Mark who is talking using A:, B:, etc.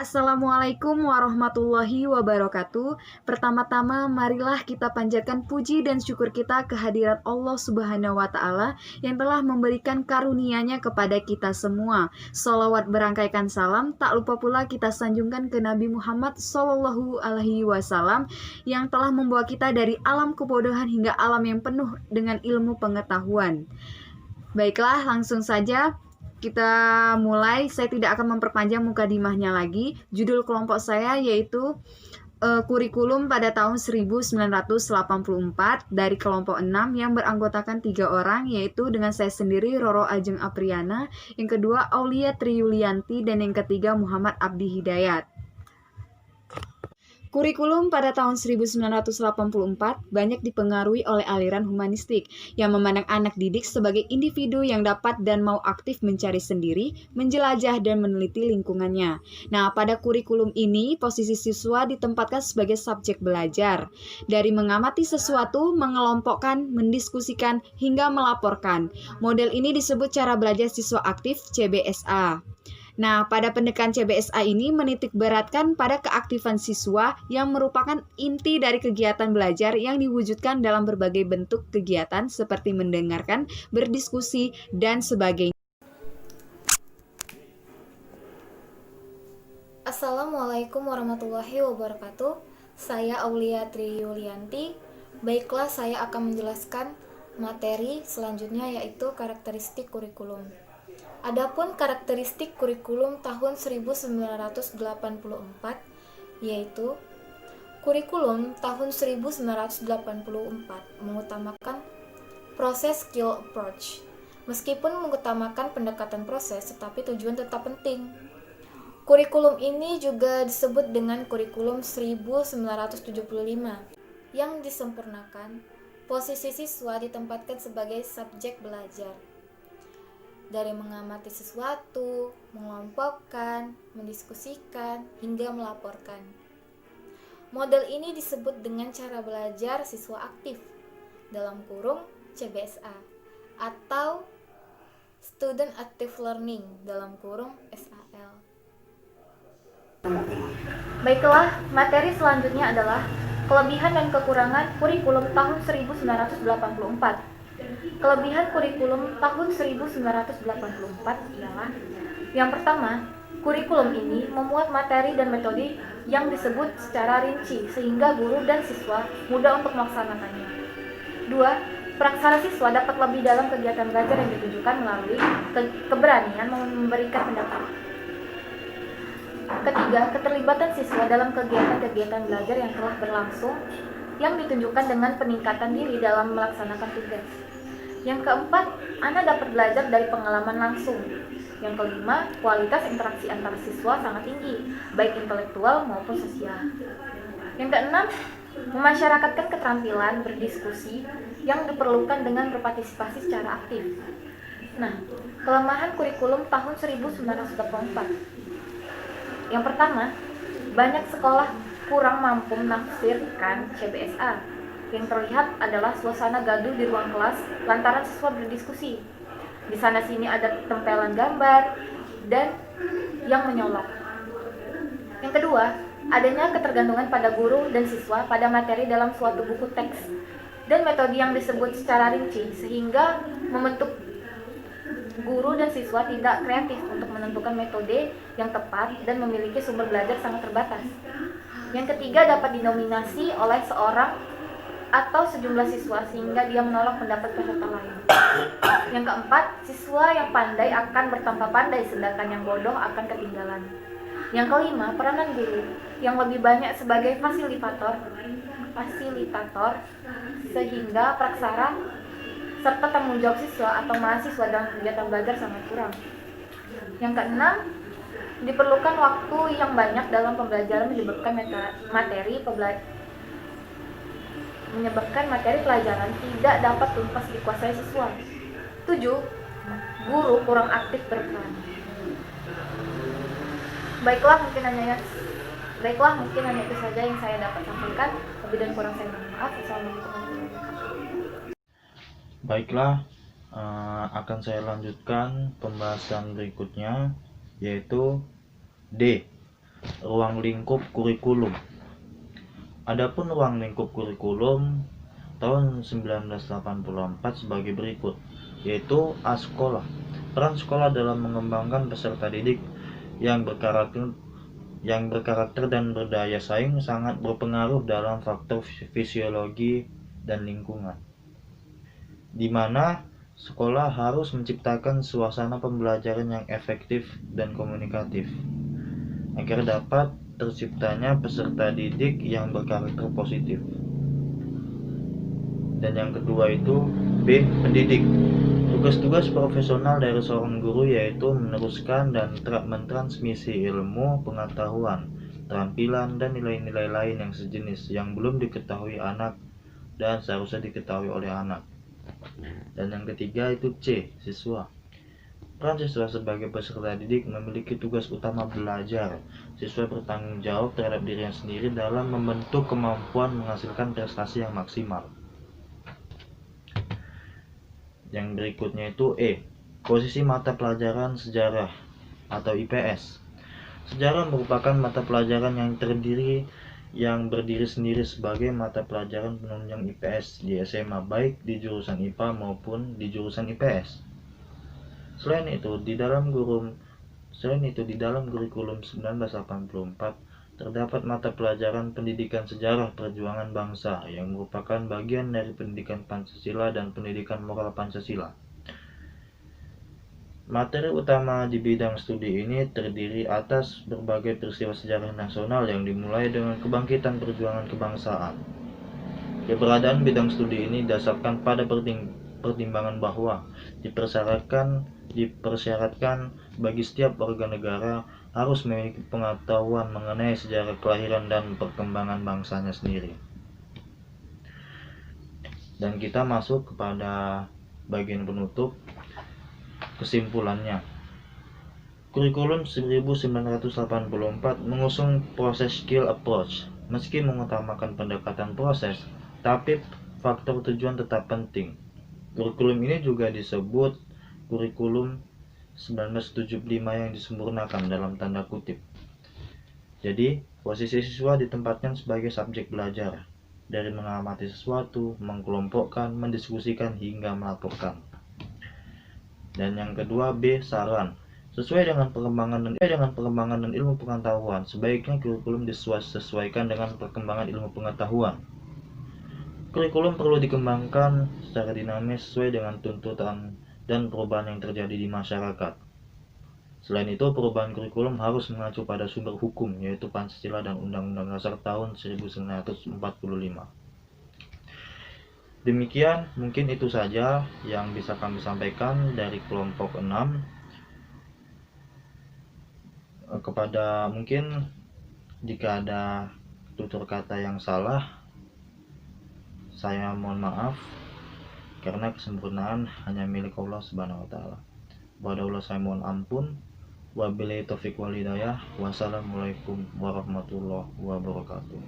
A: Assalamualaikum warahmatullahi wabarakatuh. Pertama-tama marilah kita panjatkan puji dan syukur kita kehadirat Allah Subhanahu wa Ta'ala yang telah memberikan karunia-Nya kepada kita semua. Sholawat berangkaikan salam, tak lupa pula kita sanjungkan ke Nabi Muhammad Sallallahu Alaihi Wasallam yang telah membawa kita dari alam kebodohan hingga alam yang penuh dengan ilmu pengetahuan. Baiklah, langsung saja kita mulai. Saya tidak akan memperpanjang mukadimahnya lagi. Judul kelompok saya yaitu kurikulum pada tahun 1984 dari kelompok 6 yang beranggotakan 3 orang, yaitu dengan saya sendiri Roro Ajeng Apriana, yang kedua Aulia Triyulianti, dan yang ketiga Muhammad Abdi Hidayat. Kurikulum pada tahun 1984 banyak dipengaruhi oleh aliran humanistik yang memandang anak didik sebagai individu yang dapat dan mau aktif mencari sendiri, menjelajah, dan meneliti lingkungannya. Nah, pada kurikulum ini, posisi siswa ditempatkan sebagai subjek belajar. Dari mengamati sesuatu, mengelompokkan, mendiskusikan, hingga melaporkan. Model ini disebut cara belajar siswa aktif CBSA. Nah, pada pendekatan CBSA ini menitik beratkan pada keaktifan siswa yang merupakan inti dari kegiatan belajar yang diwujudkan dalam berbagai bentuk kegiatan seperti mendengarkan, berdiskusi, dan sebagainya.
B: Assalamualaikum warahmatullahi wabarakatuh. Saya Aulia Triyulianti. Baiklah, saya akan menjelaskan materi selanjutnya, yaitu karakteristik kurikulum. Adapun karakteristik kurikulum tahun 1984 yaitu kurikulum tahun 1984 mengutamakan proses skill approach. Meskipun mengutamakan pendekatan proses, tetapi tujuan tetap penting. Kurikulum ini juga disebut dengan kurikulum 1975 yang disempurnakan. Posisi siswa ditempatkan sebagai subjek belajar. Dari mengamati sesuatu, mengelompokkan, mendiskusikan, hingga melaporkan. Model ini disebut dengan cara belajar siswa aktif, dalam kurung CBSA, atau Student Active Learning, dalam kurung SAL. Baiklah, materi selanjutnya adalah kelebihan dan kekurangan kurikulum tahun 1984. Kelebihan kurikulum tahun 1984 adalah: yang pertama, kurikulum ini memuat materi dan metode yang disebut secara rinci sehingga guru dan siswa mudah untuk melaksanakannya. 2. Praksara siswa dapat lebih dalam kegiatan belajar yang ditunjukkan melalui keberanian memberikan pendapat. Ketiga, keterlibatan siswa dalam kegiatan-kegiatan belajar yang telah berlangsung yang ditunjukkan dengan peningkatan diri dalam melaksanakan tugas. Yang keempat, Anda dapat belajar dari pengalaman langsung. Yang kelima, kualitas interaksi antar siswa sangat tinggi, baik intelektual maupun sosial. Yang keenam, memasyarakatkan keterampilan berdiskusi yang diperlukan dengan berpartisipasi secara aktif. Nah, kelemahan kurikulum tahun 1984. Yang pertama, banyak sekolah kurang mampu menafsirkan CBSA. Yang terlihat adalah suasana gaduh di ruang kelas lantaran siswa berdiskusi. Di sana-sini ada tempelan gambar dan yang menyolok. Yang kedua, adanya ketergantungan pada guru dan siswa pada materi dalam suatu buku teks dan metode yang disebut secara rinci sehingga membentuk guru dan siswa tidak kreatif untuk menentukan metode yang tepat dan memiliki sumber belajar sangat terbatas. Yang ketiga, dapat didominasi oleh seorang atau sejumlah siswa sehingga dia menolak pendapat peserta lain. Yang keempat, siswa yang pandai akan bertambah pandai sedangkan yang bodoh akan ketinggalan. Yang kelima, peranan guru yang lebih banyak sebagai fasilitator sehingga praksara serta tanggung jawab siswa atau mahasiswa dalam kegiatan belajar sangat kurang. Yang keenam, diperlukan waktu yang banyak dalam pembelajaran menyebabkan materi pelajaran tidak dapat tuntas dikuasai siswa. 7. Guru kurang aktif berperan. Baiklah, mungkin hanya itu saja yang saya dapat sampaikan. Lebih dan kurang saya mohon maaf. Assalamualaikum warahmatullahi wabarakatuh.
C: Baiklah, akan saya lanjutkan pembahasan berikutnya, yaitu D. ruang lingkup kurikulum. Adapun ruang lingkup kurikulum tahun 1984 sebagai berikut, yaitu Askola. Peran sekolah dalam mengembangkan peserta didik yang berkarakter dan berdaya saing sangat berpengaruh dalam faktor fisiologi dan lingkungan, di mana sekolah harus menciptakan suasana pembelajaran yang efektif dan komunikatif agar dapat terciptanya peserta didik yang berkarakter positif. Dan yang kedua itu B. Pendidik. Tugas-tugas profesional dari seorang guru yaitu meneruskan dan mentransmisi ilmu, pengetahuan, keterampilan, dan nilai-nilai lain yang sejenis yang belum diketahui anak dan seharusnya diketahui oleh anak. Dan yang ketiga itu C. Siswa. Peran siswa sebagai peserta didik memiliki tugas utama belajar. Siswa bertanggung jawab terhadap dirinya sendiri dalam membentuk kemampuan menghasilkan prestasi yang maksimal. Yang berikutnya itu E. Posisi mata pelajaran sejarah atau IPS. Sejarah merupakan mata pelajaran yang berdiri sendiri sebagai mata pelajaran penunjang IPS di SMA, baik di jurusan IPA maupun di jurusan IPS. Selain itu, di dalam kurikulum 1984 terdapat mata pelajaran pendidikan sejarah perjuangan bangsa yang merupakan bagian dari pendidikan Pancasila dan pendidikan moral Pancasila. Materi utama di bidang studi ini terdiri atas berbagai peristiwa sejarah nasional yang dimulai dengan kebangkitan perjuangan kebangsaan. Keberadaan bidang studi ini didasarkan pada pertimbangan bahwa dipersyaratkan bagi setiap warga negara harus memiliki pengetahuan mengenai sejarah kelahiran dan perkembangan bangsanya sendiri. Dan kita masuk kepada bagian penutup. Kesimpulannya, kurikulum 1984 mengusung proses skill approach. Meski mengutamakan pendekatan proses, tapi faktor tujuan tetap penting. Kurikulum ini juga disebut kurikulum 1975 yang disempurnakan dalam tanda kutip. Jadi, posisi siswa ditempatkan sebagai subjek belajar, dari mengamati sesuatu, mengkelompokkan, mendiskusikan, hingga melaporkan. Dan yang kedua B. Saran. Sesuai dengan perkembangan dan ilmu pengetahuan, sebaiknya kurikulum disesuaikan dengan perkembangan ilmu pengetahuan. Kurikulum perlu dikembangkan secara dinamis sesuai dengan tuntutan dan perubahan yang terjadi di masyarakat. Selain itu, perubahan kurikulum harus mengacu pada sumber hukum, yaitu Pancasila dan Undang-Undang Dasar tahun 1945. Demikian, mungkin itu saja yang bisa kami sampaikan dari kelompok 6. Kepada mungkin jika ada tutur kata yang salah, saya mohon maaf, karena kesempurnaan hanya milik Allah Subhanahu wa taala. Kepada Allah saya mohon ampun. Wabillahi taufiq wal hidayah. Wassalamualaikum warahmatullahi wabarakatuh.